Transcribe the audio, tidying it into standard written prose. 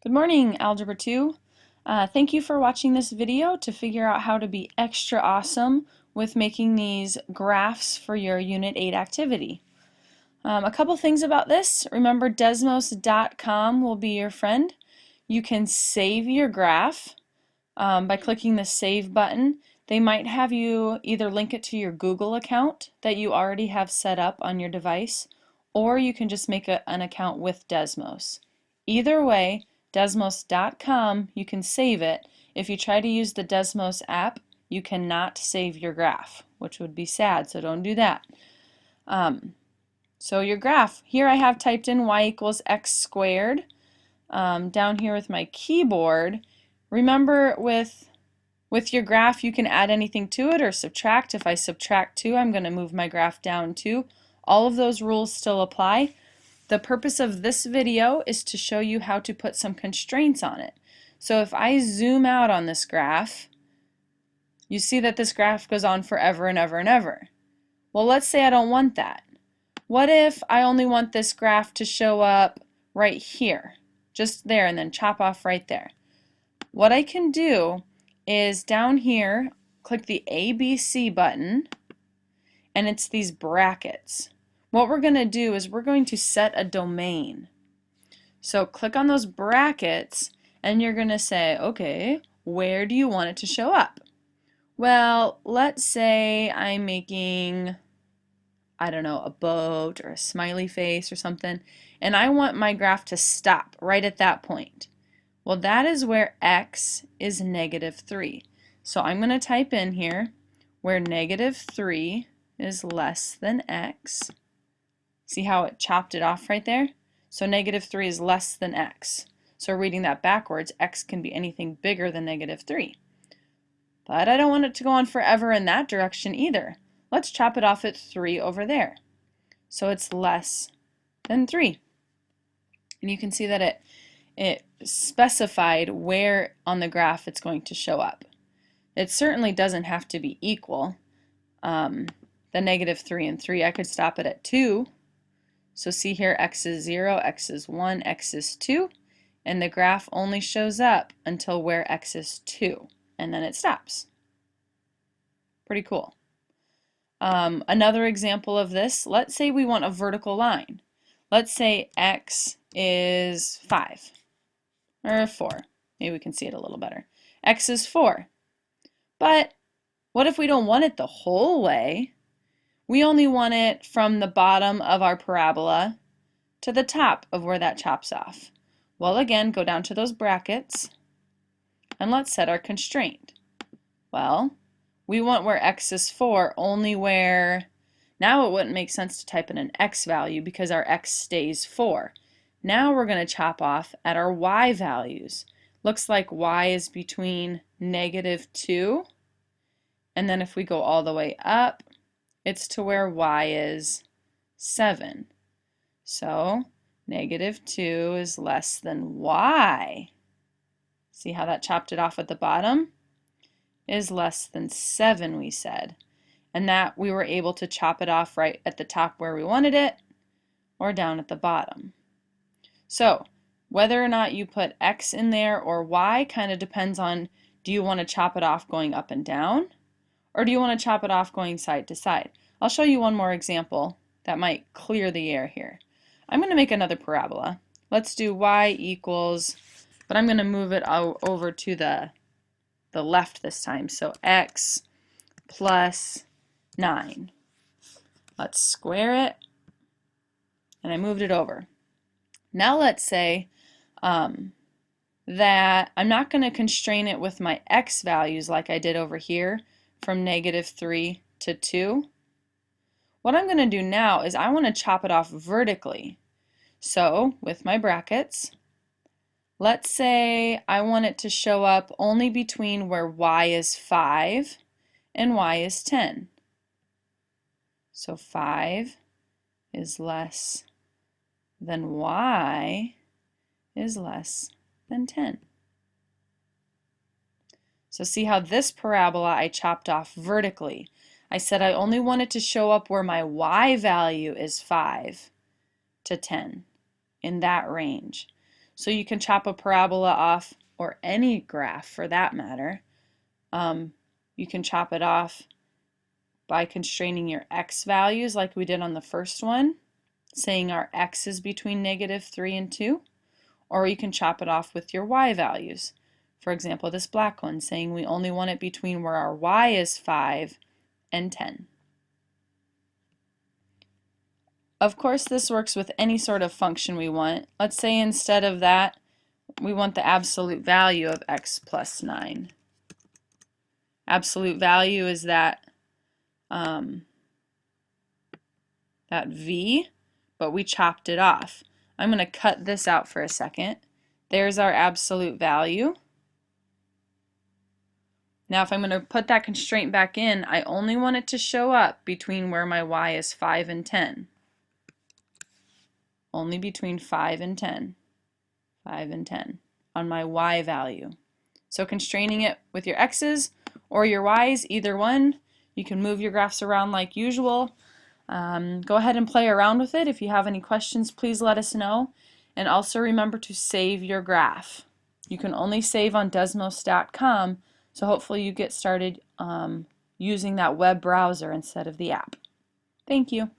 Good morning, Algebra 2. Thank you for watching this video to figure out how to be extra awesome with making these graphs for your Unit 8 activity. A couple things about this. Remember, Desmos.com will be your friend. You can save your graph by clicking the Save button. They might have you either link it to your Google account that you already have set up on your device, or you can just make an account with Desmos. Either way, Desmos.com, you can save it. If you try to use the Desmos app, you cannot save your graph, which would be sad, so don't do that. So your graph, here I have typed in y equals x squared. Down here with my keyboard, remember with your graph you can add anything to it or subtract. If I subtract 2, I'm going to move my graph down 2. All of those rules still apply. The purpose of this video is to show you how to put some constraints on it. So if I zoom out on this graph, you see that this graph goes on forever and ever and ever. Well, let's say I don't want that. What if I only want this graph to show up right here, just there, and then chop off right there? What I can do is down here, click the ABC button, and it's these brackets. What we're going to do is we're going to set a domain. So click on those brackets and you're going to say, okay, where do you want it to show up? Well, let's say I'm making, I don't know, a boat or a smiley face or something, and I want my graph to stop right at that point. Well, that is where x is -3. So I'm going to type in here where -3 is less than x. See how it chopped it off right there? So -3 is less than x. So reading that backwards, x can be anything bigger than -3. But I don't want it to go on forever in that direction either. Let's chop it off at 3 over there. So it's less than 3. And you can see that it specified where on the graph it's going to show up. It certainly doesn't have to be equal. The -3 and 3, I could stop it at 2. So see here, x is 0, x is 1, x is 2, and the graph only shows up until where x is 2, and then it stops. Pretty cool. Another example of this, let's say we want a vertical line. Let's say x is 5, or 4. Maybe we can see it a little better. X is 4. But what if we don't want it the whole way? We only want it from the bottom of our parabola to the top of where that chops off. Well, again, go down to those brackets and let's set our constraint. Well, we want where x is 4 only where, now it wouldn't make sense to type in an x value because our x stays 4. Now we're going to chop off at our y values. Looks like y is between -2, and then if we go all the way up, it's to where y is 7. So -2 is less than y. See how that chopped it off at the bottom? Is less than 7, we said. And that we were able to chop it off right at the top where we wanted it, or down at the bottom. So whether or not you put x in there or y kind of depends on, do you want to chop it off going up and down? Or do you want to chop it off going side to side? I'll show you one more example that might clear the air here. I'm going to make another parabola. Let's do y equals, but I'm going to move it over to the left this time. So x plus 9. Let's square it, and I moved it over. Now let's say that I'm not going to constrain it with my x values like I did over here, from -3 to 2. What I'm going to do now is I want to chop it off vertically. So with my brackets, let's say I want it to show up only between where y is 5 and y is 10. So 5 is less than y is less than 10. So see how this parabola I chopped off vertically. I said I only want it to show up where my y value is 5 to 10, in that range. So you can chop a parabola off, or any graph for that matter. You can chop it off by constraining your x values like we did on the first one, saying our x is between -3 and 2, or you can chop it off with your y values. For example, this black one, saying we only want it between where our y is 5 and 10. Of course, this works with any sort of function we want. Let's say instead of that, we want the absolute value of x plus 9. Absolute value is that v, but we chopped it off. I'm going to cut this out for a second. There's our absolute value. Now if I'm going to put that constraint back in, I only want it to show up between where my y is 5 and 10. Only between 5 and 10. 5 and 10 on my y value. So constraining it with your x's or your y's, either one. You can move your graphs around like usual. Go ahead and play around with it. If you have any questions, please let us know. And also remember to save your graph. You can only save on Desmos.com, so hopefully you get started using that web browser instead of the app. Thank you.